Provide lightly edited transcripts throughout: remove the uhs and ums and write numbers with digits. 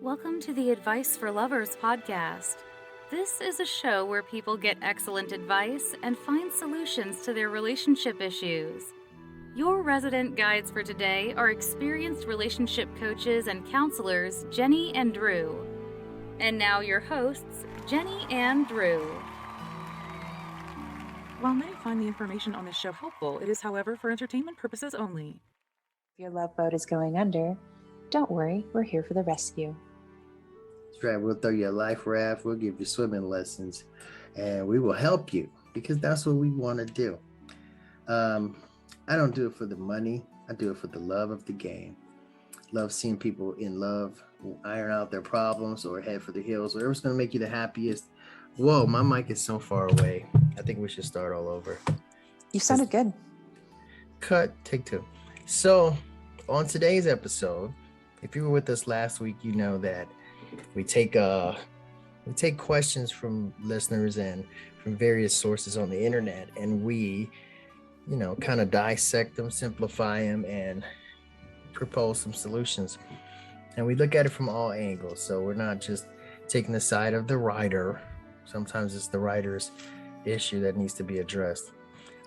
Welcome to the Advice for Lovers podcast. This is a show where people get excellent advice and find solutions to their relationship issues. Your resident guides for today are experienced relationship coaches and counselors Jennie and Drew. And now your hosts, Jennie and Drew. While many find the information on this show helpful, it is, however, for entertainment purposes only. If your love boat is going under, don't worry, we're here for the rescue. That's right. We'll throw you a life raft. We'll give you swimming lessons, and we will help you because that's what we want to do. I don't do it for the money. I do it for the love of the game. Love seeing people in love iron out their problems or head for the hills. Whatever's going to make you the happiest. Whoa, my mic is so far away. I think we should start all over. You sounded good. Cut, take two. So on today's episode, if you were with us last week, you know that we take questions from listeners and from various sources on the internet, and we, kind of dissect them, simplify them, and propose some solutions. And we look at it from all angles. So we're not just taking the side of the writer. Sometimes it's the writer's issue that needs to be addressed.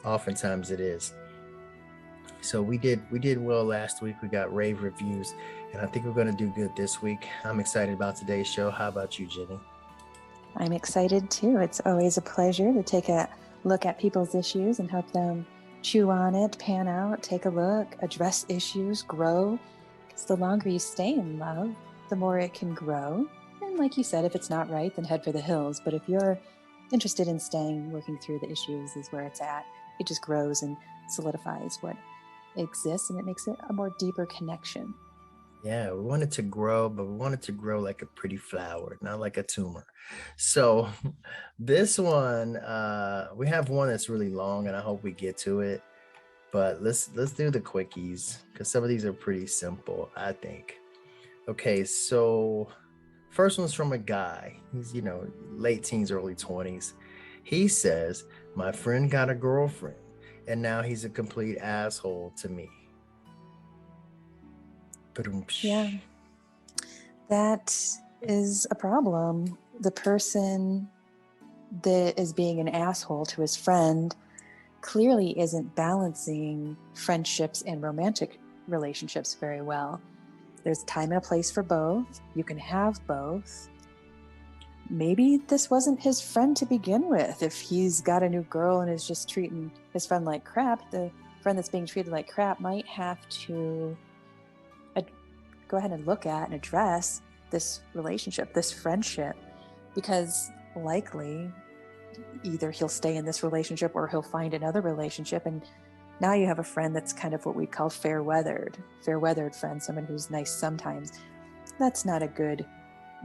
Oftentimes it is. So we did well last week. We got rave reviews, and I think we're going to do good this week. I'm excited about today's show. How about you, Jennie? I'm excited too. It's always a pleasure to take a look at people's issues and help them chew on it, pan out, take a look, address issues, grow. Because the longer you stay in love, the more it can grow. And like you said, if it's not right, then head for the hills. But if you're interested in staying, working through the issues is where it's at. It just grows and solidifies what exists, and it makes it a more deeper connection. Yeah, we want it to grow, but we want it to grow like a pretty flower, not like a tumor. So this one, we have one that's really long, and I hope we get to it. But let's do the quickies because some of these are pretty simple, I think. Okay, so first one's from a guy. He's, late teens, early 20s. He says, my friend got a girlfriend, and now he's a complete asshole to me. Yeah, that is a problem. The person that is being an asshole to his friend clearly isn't balancing friendships and romantic relationships very well. There's time and a place for both. You can have both. Maybe this wasn't his friend to begin with. If he's got a new girl and is just treating his friend like crap, the friend that's being treated like crap might have to go ahead and look at and address this relationship, this friendship, because likely either he'll stay in this relationship or he'll find another relationship. And now you have a friend that's kind of what we call fair-weathered friend, someone who's nice sometimes. That's not a good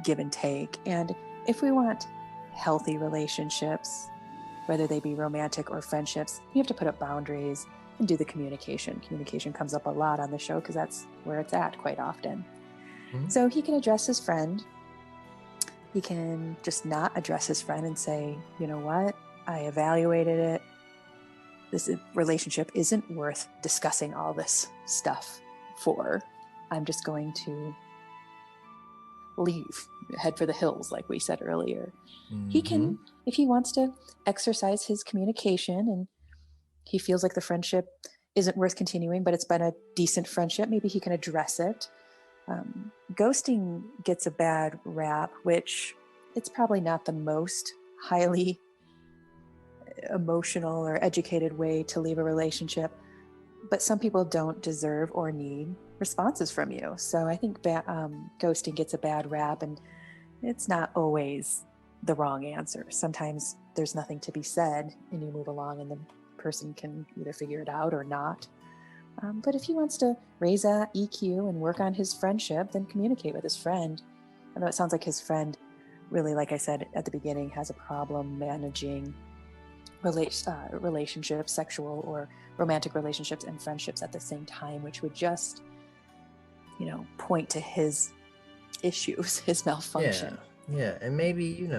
give and take. And if we want healthy relationships, whether they be romantic or friendships, you have to put up boundaries and do the communication. Communication comes up a lot on the show because that's where it's at quite often. Mm-hmm. So he can address his friend. He can just not address his friend and say, you know what, I evaluated it. This relationship isn't worth discussing all this stuff for. I'm just going to leave, head for the hills, like we said earlier. Mm-hmm. He can, if he wants to exercise his communication and he feels like the friendship isn't worth continuing, but it's been a decent friendship, maybe he can address it. Ghosting gets a bad rap, which it's probably not the most highly emotional or educated way to leave a relationship, but some people don't deserve or need responses from you. So I think ghosting gets a bad rap, and it's not always the wrong answer. Sometimes there's nothing to be said and you move along and the person can either figure it out or not. But if he wants to raise a EQ and work on his friendship, then communicate with his friend. I know it sounds like his friend really, like I said at the beginning, has a problem managing relationships, sexual or romantic relationships and friendships at the same time, which would just, point to his issues, his malfunction. Yeah. And maybe,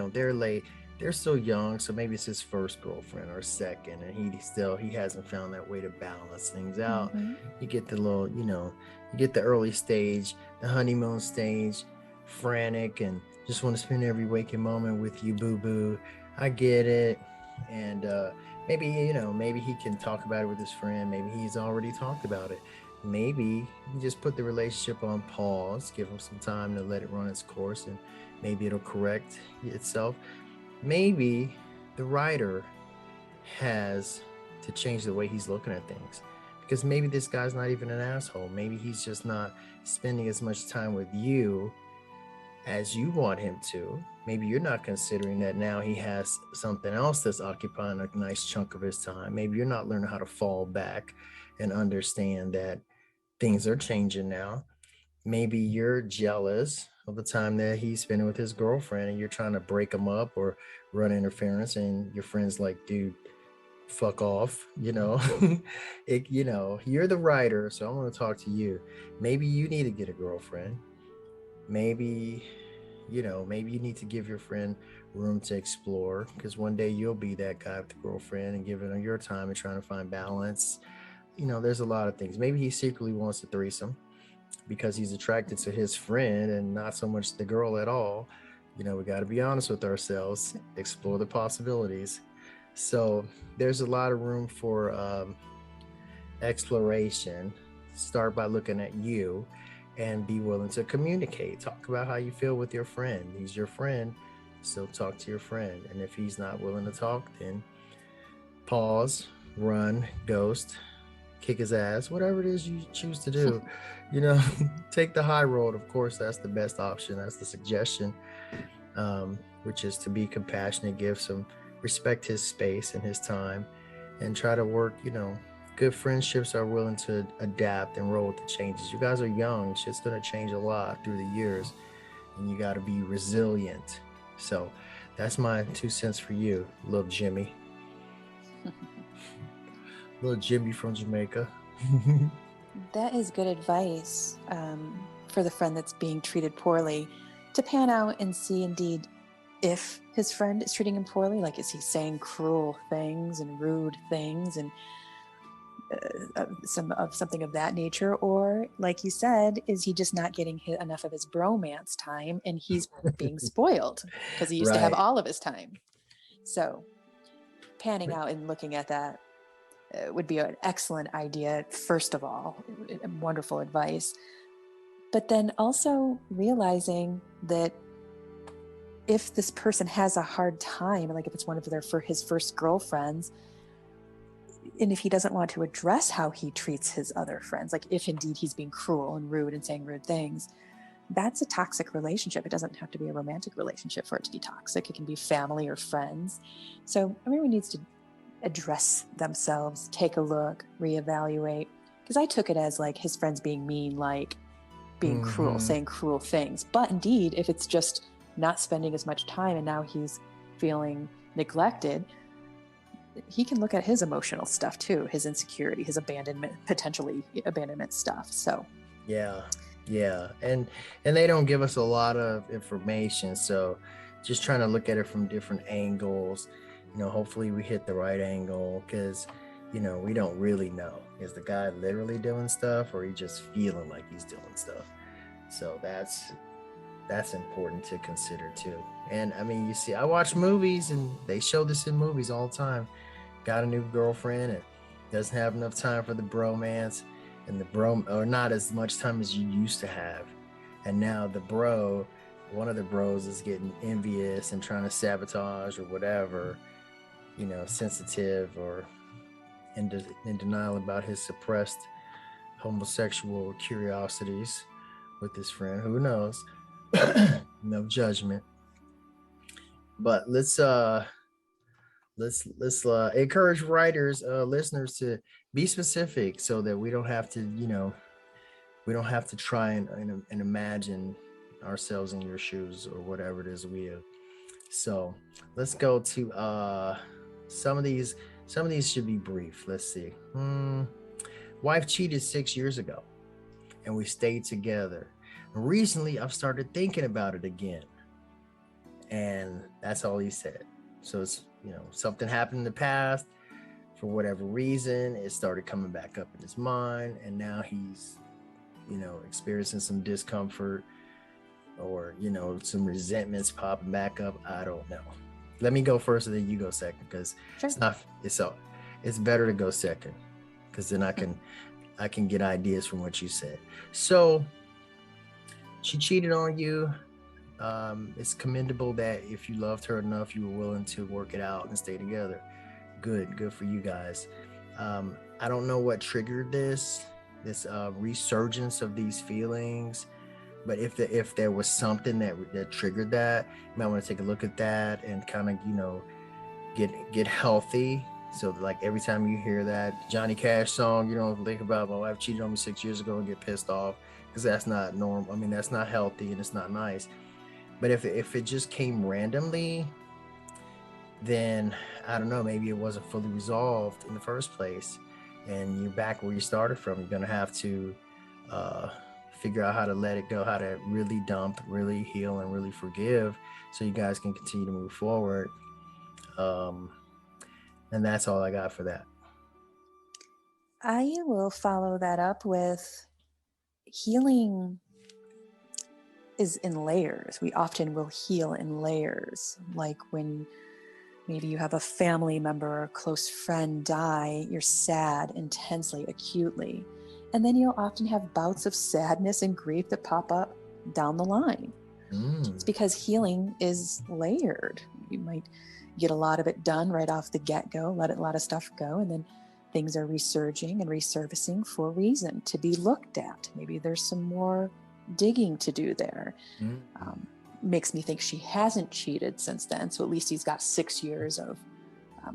they're so young, so maybe it's his first girlfriend or second, and he hasn't found that way to balance things out. Mm-hmm. You get the little, you get the early stage, the honeymoon stage, frantic and just want to spend every waking moment with you, boo boo. I get it. And maybe, maybe he can talk about it with his friend. Maybe he's already talked about it. Maybe you just put the relationship on pause, give him some time to let it run its course, and maybe it'll correct itself. Maybe the writer has to change the way he's looking at things, because maybe this guy's not even an asshole. Maybe he's just not spending as much time with you as you want him to. Maybe you're not considering that now he has something else that's occupying a nice chunk of his time. Maybe you're not learning how to fall back and understand that things are changing now. Maybe you're jealous of the time that he's spending with his girlfriend and you're trying to break him up or run interference, and your friend's like, dude, fuck off. You're the writer, so I'm going to talk to you. Maybe you need to get a girlfriend. Maybe you need to give your friend room to explore, because one day you'll be that guy with the girlfriend and giving her your time and trying to find balance. There's a lot of things. Maybe he secretly wants a threesome because he's attracted to his friend and not so much the girl at all. We got to be honest with ourselves, explore the possibilities. So there's a lot of room for exploration. Start by looking at you and be willing to communicate. Talk about how you feel with your friend. He's your friend, so talk to your friend. And if he's not willing to talk, then pause, run, ghost, kick his ass, whatever it is you choose to do. Take the high road. Of course, that's the best option. That's the suggestion, which is to be compassionate, respect his space and his time, and try to work. Good friendships are willing to adapt and roll with the changes. You guys are young. Shit's going to change a lot through the years, and you got to be resilient. So that's my 2 cents for you, little Jimmy. Little Jimmy from Jamaica. That is good advice for the friend that's being treated poorly, to pan out and see indeed if his friend is treating him poorly. Like, is he saying cruel things and rude things and something of that nature? Or, like you said, is he just not getting enough of his bromance time and he's being spoiled because he used to have all of his time? So panning out and looking at that would be an excellent idea, first of all. Wonderful advice. But then also realizing that if this person has a hard time, like if it's one of his first girlfriends, and if he doesn't want to address how he treats his other friends, like if indeed he's being cruel and rude and saying rude things, that's a toxic relationship. It doesn't have to be a romantic relationship for it to be toxic. It can be family or friends. So everyone needs to address themselves, take a look, reevaluate. Because I took it as like his friends being mean, like being cruel, saying cruel things. But indeed, if it's just not spending as much time and now he's feeling neglected, he can look at his emotional stuff too, his insecurity, his potentially abandonment stuff. So yeah, and they don't give us a lot of information, so just trying to look at it from different angles. Hopefully we hit the right angle, because we don't really know, is the guy literally doing stuff or he just feeling like he's doing stuff? So that's important to consider too. And I mean, you see, I watch movies and they show this in movies all the time. Got a new girlfriend and doesn't have enough time for the bromance, and or not as much time as you used to have. And now one of the bros is getting envious and trying to sabotage or whatever, sensitive or in denial about his suppressed homosexual curiosities with his friend. Who knows? No judgment. But let's encourage writers, listeners, to be specific so that we don't have to try and imagine ourselves in your shoes or whatever it is we have. So let's go to some of these should be brief. Let's see. Wife cheated 6 years ago and we stayed together. Recently I've started thinking about it again, and that's all he said. So it's something happened in the past, for whatever reason it started coming back up in his mind, and now he's experiencing some discomfort or some resentments popping back up. I don't know. Let me go first and then you go second, because Sure. it's better to go second, because then I can get ideas from what you said. So she cheated on you. It's commendable that if you loved her enough, you were willing to work it out and stay together. Good for you guys. I don't know what triggered this resurgence of these feelings, but if there was something that triggered that, you might want to take a look at that and kind of get healthy. So like every time you hear that Johnny Cash song, you don't think about my wife cheated on me 6 years ago and get pissed off, because that's not normal. I mean, that's not healthy and it's not nice. But if it just came randomly, then I don't know, maybe it wasn't fully resolved in the first place, and you're back where you started from. You're gonna have to figure out how to let it go, how to really dump, really heal, and really forgive, so you guys can continue to move forward. And that's all I got for that. I will follow that up with healing is in layers. We often will heal in layers. Like when maybe you have a family member or a close friend die, you're sad intensely, acutely. And then you'll often have bouts of sadness and grief that pop up down the line. It's because healing is layered. You might get a lot of it done right off the get-go, let a lot of stuff go, and then things are resurging and resurfacing for a reason, to be looked at. Maybe there's some more digging to do there. Makes me think she hasn't cheated since then, so at least he's got 6 years of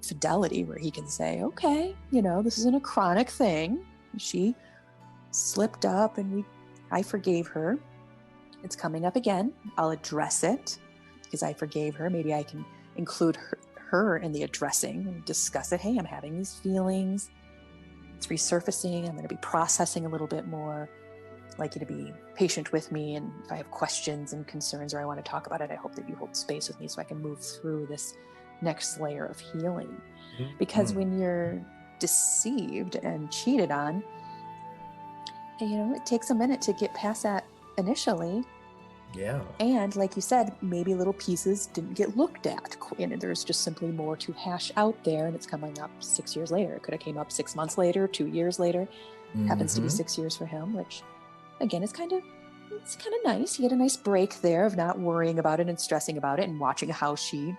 fidelity where he can say, okay, this isn't a chronic thing. She slipped up and I forgave her. It's coming up again. I'll address it because I forgave her. Maybe I can include her in the addressing and discuss it. Hey, I'm having these feelings. It's resurfacing. I'm going to be processing a little bit more. I'd like you to be patient with me. And if I have questions and concerns or I want to talk about it, I hope that you hold space with me so I can move through this next layer of healing. Because when you're deceived and cheated on, it takes a minute to get past that initially. Yeah. And like you said, maybe little pieces didn't get looked at, and there's just simply more to hash out there, and it's coming up 6 years later. It could have came up 6 months later, 2 years later. Happens to be 6 years for him, which again is kind of nice. He had a nice break there of not worrying about it and stressing about it and watching how she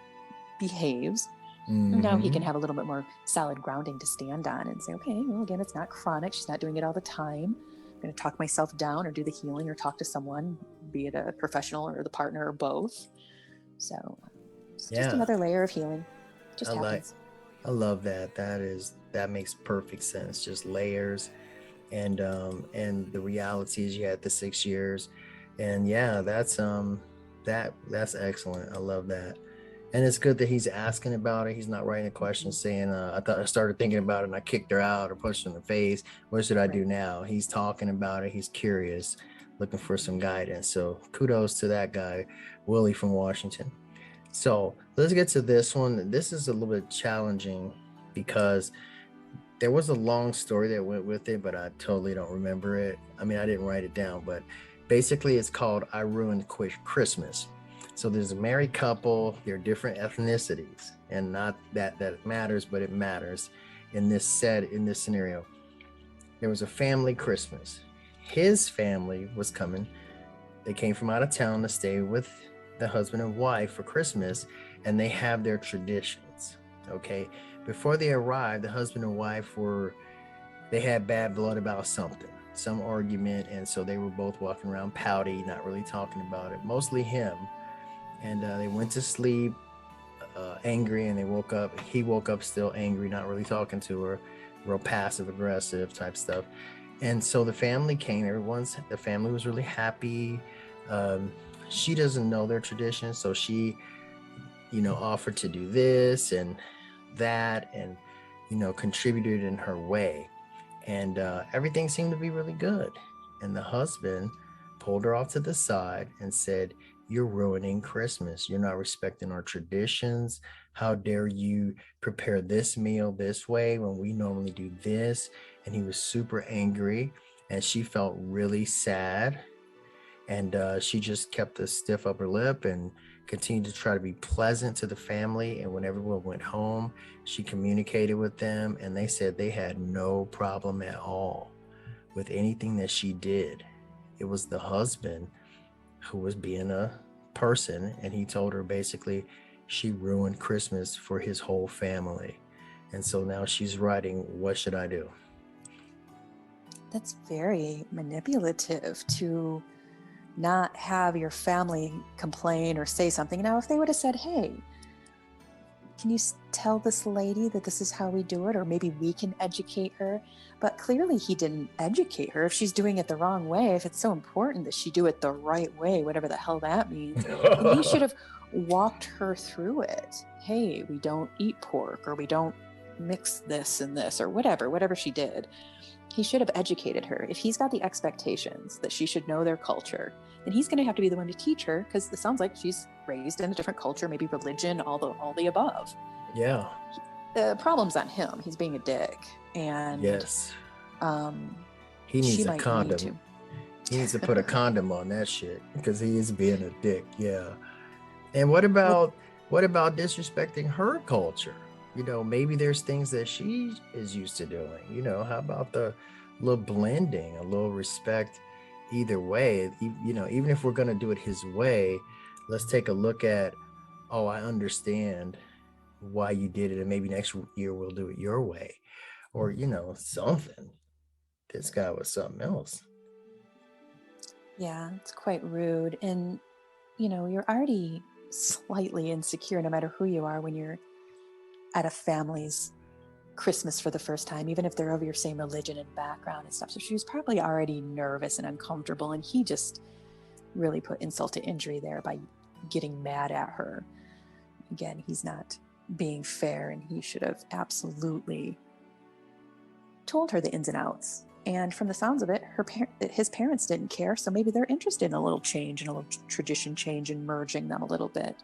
behaves. Now he can have a little bit more solid grounding to stand on and say, okay, well, again, it's not chronic. She's not doing it all the time. I'm going to talk myself down or do the healing or talk to someone, be it a professional or the partner or both. So it's just another layer of healing. Just happens. I love that. That makes perfect sense. Just layers, and the reality is you had the 6 years, and that's excellent. I love that. And it's good that he's asking about it. He's not writing a question saying, I started thinking about it and I kicked her out or punched her in the face. What should I do now? He's talking about it. He's curious, looking for some guidance. So kudos to that guy, Willie from Washington. So let's get to this one. This is a little bit challenging because there was a long story that went with it, but I totally don't remember it. I mean, I didn't write it down, but basically it's called I Ruined Christmas. So there's a married couple, they're different ethnicities, and not that it matters, but it matters in this scenario. There was a family Christmas. His family was coming. They came from out of town to stay with the husband and wife for Christmas, and they have their traditions. Okay. Before they arrived, the husband and wife they had bad blood about something, some argument, and so they were both walking around pouty, not really talking about it, mostly him. And they went to sleep angry, and he woke up still angry, not really talking to her, real passive aggressive type stuff. And so the family came. The family was really happy. She doesn't know their tradition, so she offered to do this and that, and contributed in her way, and everything seemed to be really good. And the husband pulled her off to the side and said, "You're ruining Christmas. You're not respecting our traditions. How dare you prepare this meal this way when we normally do this?" And he was super angry, and she felt really sad. And she just kept a stiff upper lip and continued to try to be pleasant to the family. And when everyone went home, she communicated with them, and they said they had no problem at all with anything that she did. It was the husband who was being a person, and he told her basically she ruined Christmas for his whole family. And so now she's writing, what should I do? That's very manipulative to not have your family complain or say something. Now, if they would have said, hey, can you tell this lady that this is how we do it? Or maybe we can educate her. But clearly he didn't educate her. If she's doing it the wrong way, if it's so important that she do it the right way, whatever the hell that means, then he should have walked her through it. Hey, we don't eat pork, or we don't mix this and this, or whatever she did. He should have educated her. If he's got the expectations that she should know their culture, then he's going to have to be the one to teach her, because it sounds like she's raised in a different culture, maybe religion, all the above. Yeah. The problem's on him. He's being a dick. And yes. He she needs a might condom. need to. He needs to put a condom on that shit, because he is being a dick. Yeah. And what about disrespecting her culture? You know, maybe there's things that she is used to doing. You know, how about the little blending, a little respect either way? You know, even if we're going to do it his way, let's take a look at, oh, I understand why you did it, and maybe next year we'll do it your way. Or, you know, something. This guy was something else. Yeah, it's quite rude. And, you know, you're already slightly insecure no matter who you are when you're at a family's Christmas for the first time, even if they're of your same religion and background and stuff. So she was probably already nervous and uncomfortable, and he just really put insult to injury there by getting mad at her. Again, he's not being fair, and he should have absolutely told her the ins and outs. And from the sounds of it, his parents didn't care, so maybe they're interested in a little change and a little tradition change and merging them a little bit.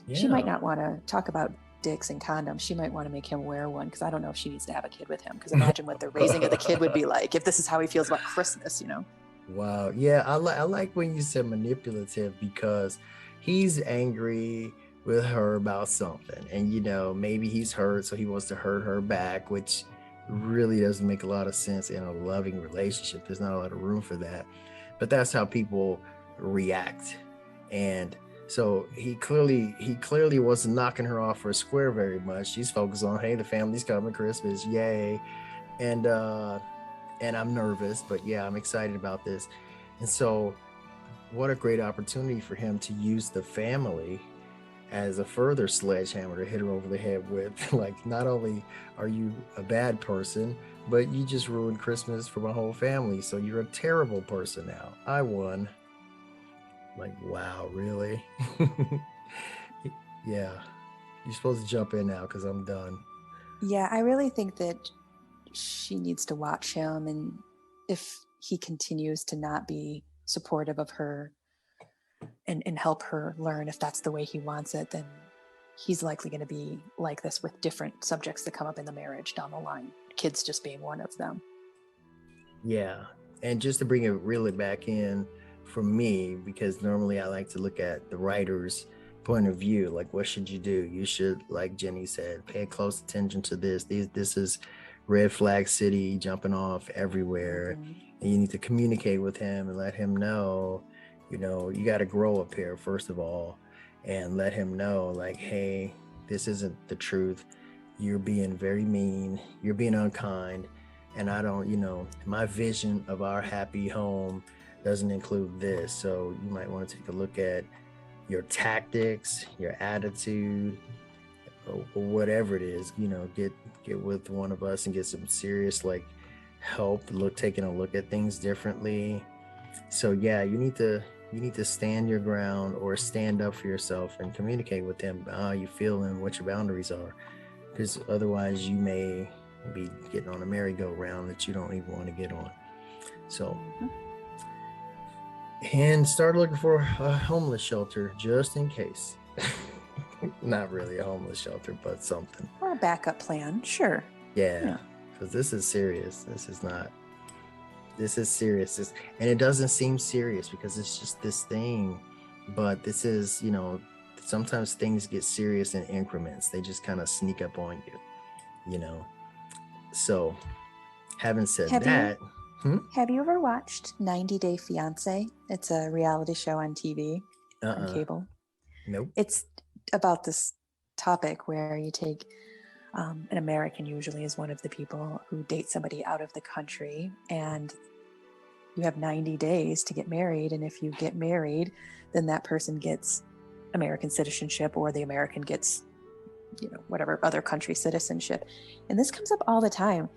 Yeah. She might not want to talk about dicks and condoms. She might want to make him wear one, because I don't know if she needs to have a kid with him, because imagine what the raising of the kid would be like if this is how he feels about Christmas, you know? Wow. Yeah, I like when you said manipulative, because he's angry with her about something, and you know, maybe he's hurt, so he wants to hurt her back, which really doesn't make a lot of sense in a loving relationship. There's not a lot of room for that, but that's how people react. And so he clearly wasn't knocking her off for a square very much. She's focused on, hey, the family's coming, Christmas, yay. And I'm nervous, but yeah, I'm excited about this. And so what a great opportunity for him to use the family as a further sledgehammer to hit her over the head with. Like, not only are you a bad person, but you just ruined Christmas for my whole family, so you're a terrible person now. I won. Like, wow, really? Yeah, you're supposed to jump in now, because I'm done. Yeah, I really think that she needs to watch him, and if he continues to not be supportive of her and help her learn if that's the way he wants it, then he's likely going to be like this with different subjects that come up in the marriage down the line, kids just being one of them. Yeah, and just to bring it really back in for me, because normally I like to look at the writer's point of view, like, what should you do? You should, like Jennie said, pay close attention to this. This is red flag city, jumping off everywhere. Mm-hmm. And you need to communicate with him and let him know, you know, you got to grow up here, first of all, and let him know, like, hey, this isn't the truth. You're being very mean. You're being unkind. And I don't, you know, my vision of our happy home doesn't include this. So you might want to take a look at your tactics, your attitude, or whatever it is. You know, get with one of us and get some serious, like, help, taking a look at things differently. So yeah, you need to stand your ground, or stand up for yourself, and communicate with him how you feel and what your boundaries are, because otherwise you may be getting on a merry-go-round that you don't even want to get on. So, and start looking for a homeless shelter just in case. Not really a homeless shelter, but something, or a backup plan. Sure. Yeah, because this is serious. This is not This is serious. And it doesn't seem serious because it's just this thing. But this is, sometimes things get serious in increments. They just kind of sneak up on you, you know. So, having said Have that, Have you ever watched 90 Day Fiancé? It's a reality show on TV, on cable. Nope. It's about this topic where you take an American, usually is one of the people who dates somebody out of the country, and you have 90 days to get married. And if you get married, then that person gets American citizenship, or the American gets, whatever other country citizenship. And this comes up all the time.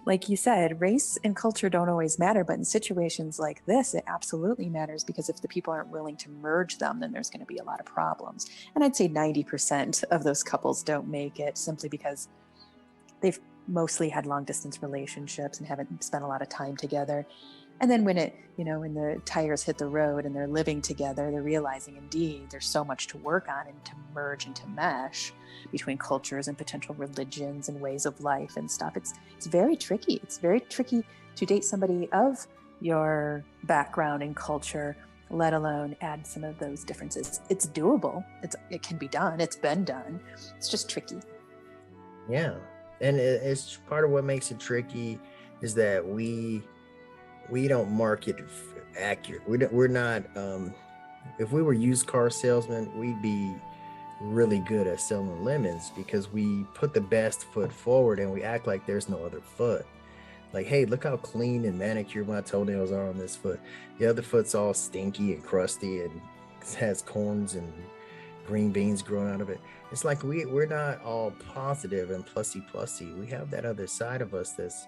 Like you said, race and culture don't always matter, but in situations like this, it absolutely matters, because if the people aren't willing to merge them, then there's going to be a lot of problems. And I'd say 90% of those couples don't make it, simply because they've mostly had long distance relationships and haven't spent a lot of time together. And then when when the tires hit the road and they're living together, they're realizing indeed there's so much to work on and to merge and to mesh between cultures and potential religions and ways of life and stuff. It's very tricky. It's very tricky to date somebody of your background and culture, let alone add some of those differences. It's doable. It can be done. It's been done. It's just tricky. Yeah. And it's part of what makes it tricky is that we don't market accurate. We're not, if we were used car salesmen, we'd be really good at selling lemons, because we put the best foot forward and we act like there's no other foot. Like, hey, look how clean and manicured my toenails are on this foot. The other foot's all stinky and crusty and has corns and green beans growing out of it. It's like we're not all positive and plussy. We have that other side of us that's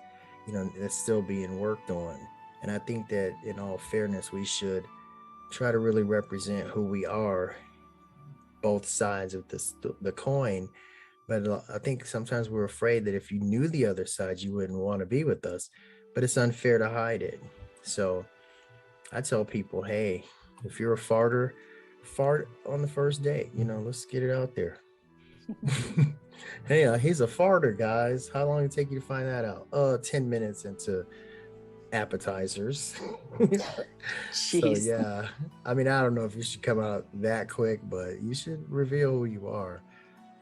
still being worked on. And I think that in all fairness, we should try to really represent who we are, both sides of the coin. But I think sometimes we're afraid that if you knew the other side, you wouldn't want to be with us. But it's unfair to hide it. So I tell people, hey, if you're a farter, fart on the first date. Let's get it out there. Hey, he's a farter, guys. How long did it take you to find that out? 10 minutes into appetizers. So yeah, I don't know if you should come out that quick, but you should reveal who you are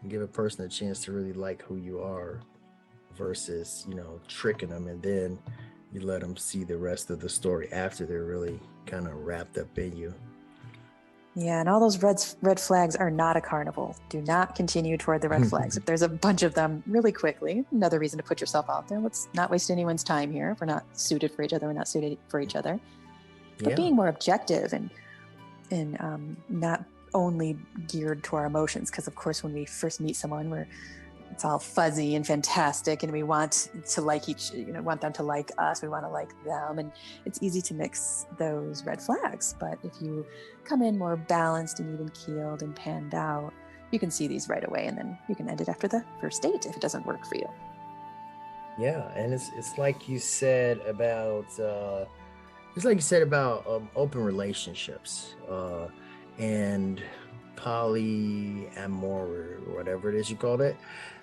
and give a person a chance to really like who you are, versus tricking them, and then you let them see the rest of the story after they're really kind of wrapped up in you. Yeah, and all those red flags are not a carnival. Do not continue toward the red flags. If there's a bunch of them, really quickly, another reason to put yourself out there. Let's not waste anyone's time here. If we're not suited for each other, we're not suited for each other. But being more objective and not only geared to our emotions, because of course when we first meet someone, it's all fuzzy and fantastic, and we want to want them to like us, we want to like them, and it's easy to mix those red flags. But if you come in more balanced and even keeled and panned out, you can see these right away, and then you can end it after the first date if it doesn't work for you. Yeah, and it's like you said about open relationships and polyamor, or whatever it is you call it.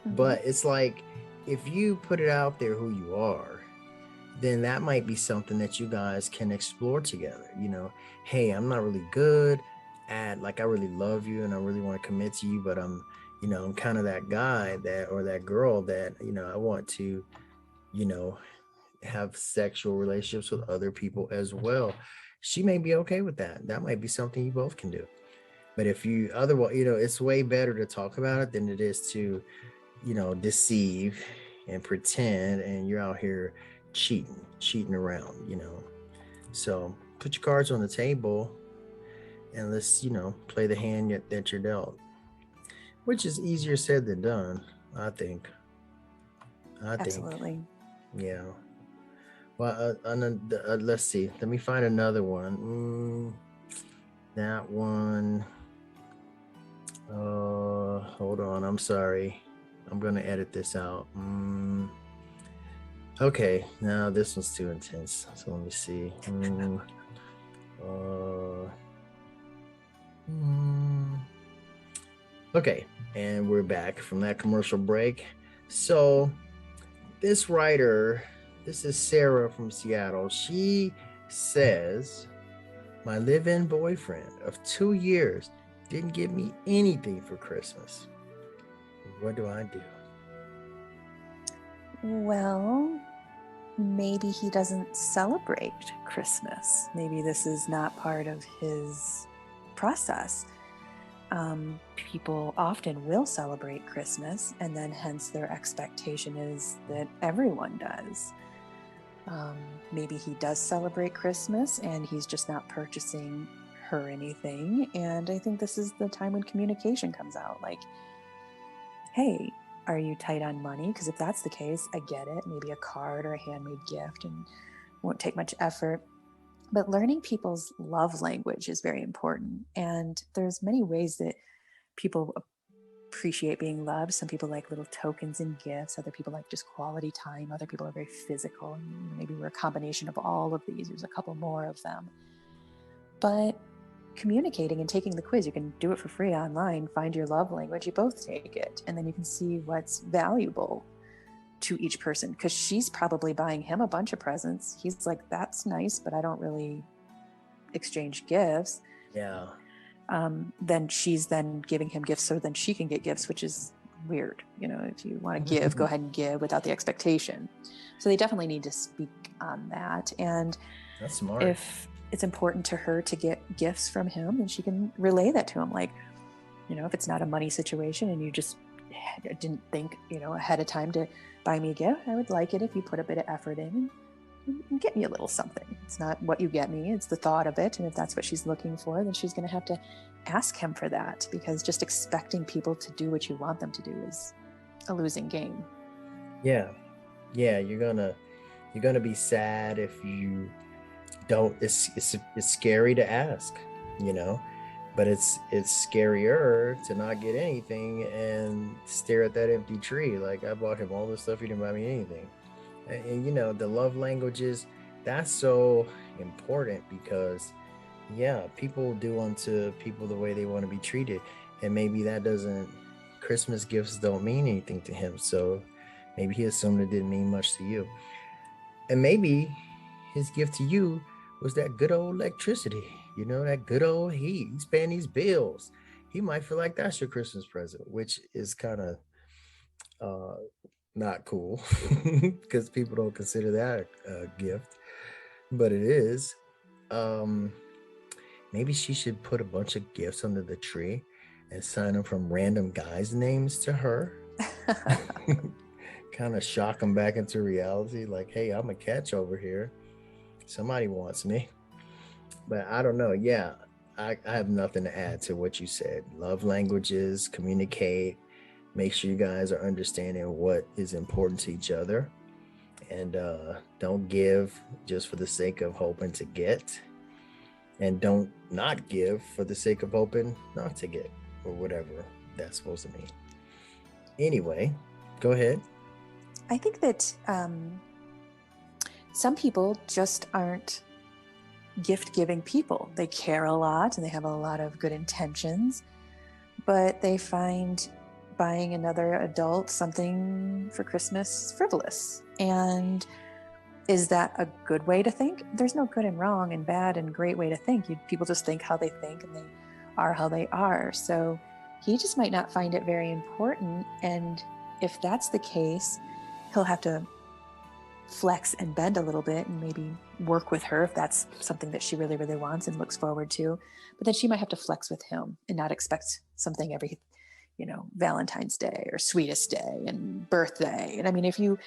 But it's like, if you put it out there who you are, then that might be something that you guys can explore together. Hey, I'm not really good at, like, I really love you and I really want to commit to you, but I'm kind of that guy or that girl that I want to have sexual relationships with other people as well. She may be okay with that. That might be something you both can do. But if you otherwise, it's way better to talk about it than it is to deceive and pretend, and you're out here cheating around. So put your cards on the table and let's play the hand that you're dealt, which is easier said than done, I think. Absolutely. Yeah. Well, let's see, let me find another one. That one, hold on, I'm sorry, I'm gonna edit this out. Okay, now this one's too intense, so let me see. Okay, and we're back from that commercial break. So this writer This is Sarah from Seattle. She says, my live-in boyfriend of 2 years didn't give me anything for Christmas. What do I do? Well, maybe he doesn't celebrate Christmas. Maybe this is not part of his process. People often will celebrate Christmas, and then hence their expectation is that everyone does. Maybe he does celebrate Christmas and he's just not purchasing her anything. And I think this is the time when communication comes out. Like, hey, are you tight on money? Because if that's the case, I get it. Maybe a card or a handmade gift and won't take much effort. But learning people's love language is very important. And there's many ways that people appreciate being loved. Some people like little tokens and gifts. Other people like just quality time. Other people are very physical. Maybe we're a combination of all of these. There's a couple more of them. But communicating and taking the quiz, you can do it for free online. Find your love language. You both take it. And then you can see what's valuable to each person, because she's probably buying him a bunch of presents. He's like, that's nice, but I don't really exchange gifts. Yeah. Then she's then giving him gifts so then she can get gifts, which is weird. If you want to give, go ahead and give without the expectation. So they definitely need to speak on that. And that's smart. If it's important to her to get gifts from him, then she can relay that to him. Like, if it's not a money situation and you just didn't think, ahead of time to buy me a gift, I would like it if you put a bit of effort in and get me a little something. It's not what you get me, it's the thought of it. And if that's what she's looking for, then she's going to have to ask him for that, because just expecting people to do what you want them to do is a losing game. Yeah. You're gonna be sad if you don't. It's scary to ask, but it's scarier to not get anything and stare at that empty tree. Like, I bought him all this stuff, he didn't buy me anything. And the love languages, that's so important, because people do unto people the way they want to be treated. And maybe Christmas gifts don't mean anything to him, so maybe he assumed it didn't mean much to you. And maybe his gift to you was that good old electricity, that good old heat. He's paying these bills. He might feel like that's your Christmas present, which is kind of not cool because people don't consider that a gift, but it is. Maybe she should put a bunch of gifts under the tree and sign them from random guys' names to her. Kind of shock them back into reality. Like, hey, I'm a catch over here. Somebody wants me. But I don't know. Yeah, I have nothing to add to what you said. Love languages, communicate, make sure you guys are understanding what is important to each other, and don't give just for the sake of hoping to get, and don't not give for the sake of hoping not to get, or whatever that's supposed to mean. Anyway, go ahead. I think that some people just aren't gift-giving people. They care a lot and they have a lot of good intentions, but they find buying another adult something for Christmas frivolous. And is that a good way to think? There's no good and wrong and bad and great way to think. People just think how they think, and they are how they are. So he just might not find it very important. And if that's the case, he'll have to flex and bend a little bit and maybe work with her if that's something that she really, really wants and looks forward to. But then she might have to flex with him and not expect something every, Valentine's Day or Sweetest Day and birthday. And I mean, if you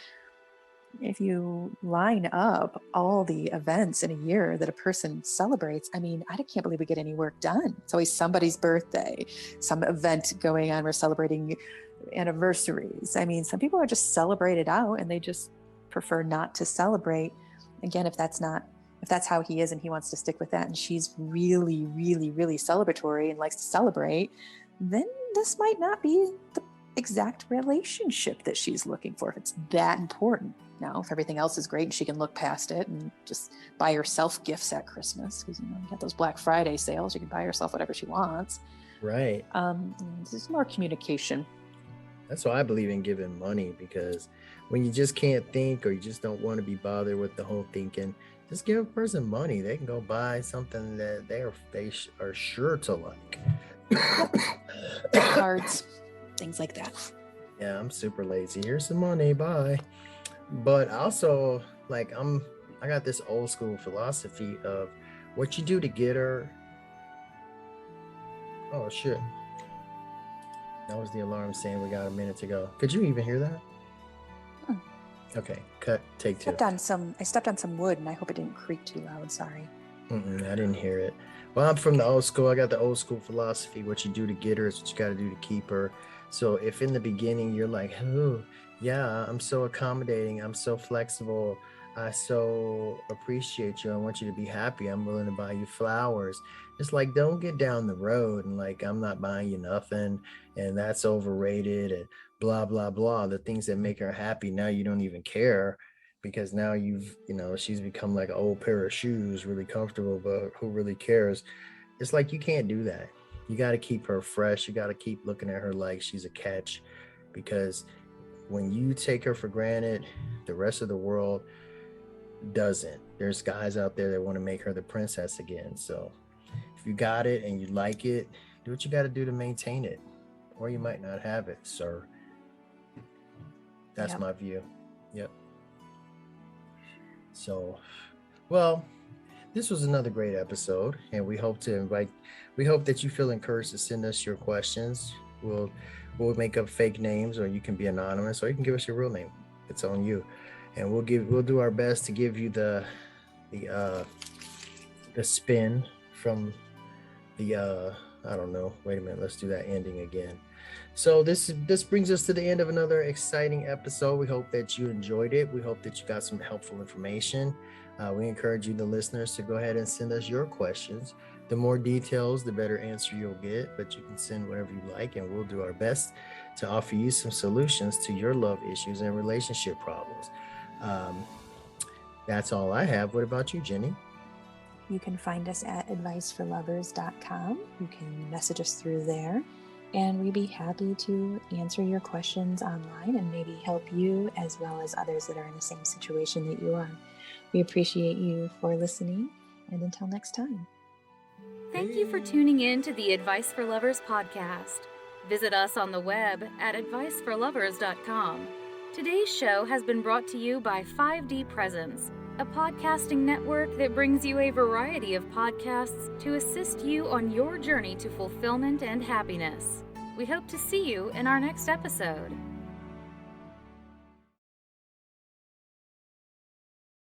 line up all the events in a year that a person celebrates, I mean, I can't believe we get any work done. It's always somebody's birthday, some event going on. We're celebrating anniversaries. I mean, some people are just celebrated out and they just prefer not to celebrate. Again, if that's how he is and he wants to stick with that, and she's really, really, really celebratory and likes to celebrate, then this might not be the exact relationship that she's looking for if it's that important. Now, if everything else is great and she can look past it and just buy herself gifts at Christmas, because you get those Black Friday sales, you can buy herself whatever she wants. Right. There's more communication. That's why I believe in giving money, because when you just can't think or you just don't want to be bothered with the whole thinking, just give a person money. They can go buy something that they are sure to like. Cards, things like that. Yeah, I'm super lazy. Here's some money, bye. But also, like, I got this old school philosophy of what you do to get her. Oh shit. That was the alarm saying we got a minute to go. Could you even hear that? Okay, cut, take two. I stepped on some wood and I hope it didn't creak too loud. Sorry. I didn't hear it. Well, I'm from the old school. I got the old school philosophy. What you do to get her is what you got to do to keep her. So if in the beginning you're like, oh, yeah, I'm so accommodating, I'm so flexible, I so appreciate you, I want you to be happy, I'm willing to buy you flowers. It's like, don't get down the road and like, I'm not buying you nothing and that's overrated and blah, blah, blah. The things that make her happy, now you don't even care, because now she's become like an old pair of shoes, really comfortable, but who really cares? It's like, you can't do that. You got to keep her fresh. You got to keep looking at her like she's a catch, because when you take her for granted, the rest of the world doesn't. There's guys out there that want to make her the princess again. So if you got it and you like it, do what you got to do to maintain it, or you might not have it, sir. That's my view. Yep. So, well, this was another great episode, and we hope that you feel encouraged to send us your questions. We'll make up fake names, or you can be anonymous, or you can give us your real name. It's on you, and we'll do our best to give you the spin from the I don't know. Wait a minute. Let's do that ending again. So this brings us to the end of another exciting episode. We hope that you enjoyed it. We hope that you got some helpful information. We encourage you, the listeners, to go ahead and send us your questions. The more details, the better answer you'll get, but you can send whatever you like, and we'll do our best to offer you some solutions to your love issues and relationship problems. That's all I have. What about you, Jennie? You can find us at adviceforlovers.com. You can message us through there, and we'd be happy to answer your questions online and maybe help you as well as others that are in the same situation that you are. We appreciate you for listening, and until next time. Thank you for tuning in to the Advice for Lovers podcast. Visit us on the web at adviceforlovers.com. Today's show has been brought to you by 5D Presence, a podcasting network that brings you a variety of podcasts to assist you on your journey to fulfillment and happiness. We hope to see you in our next episode.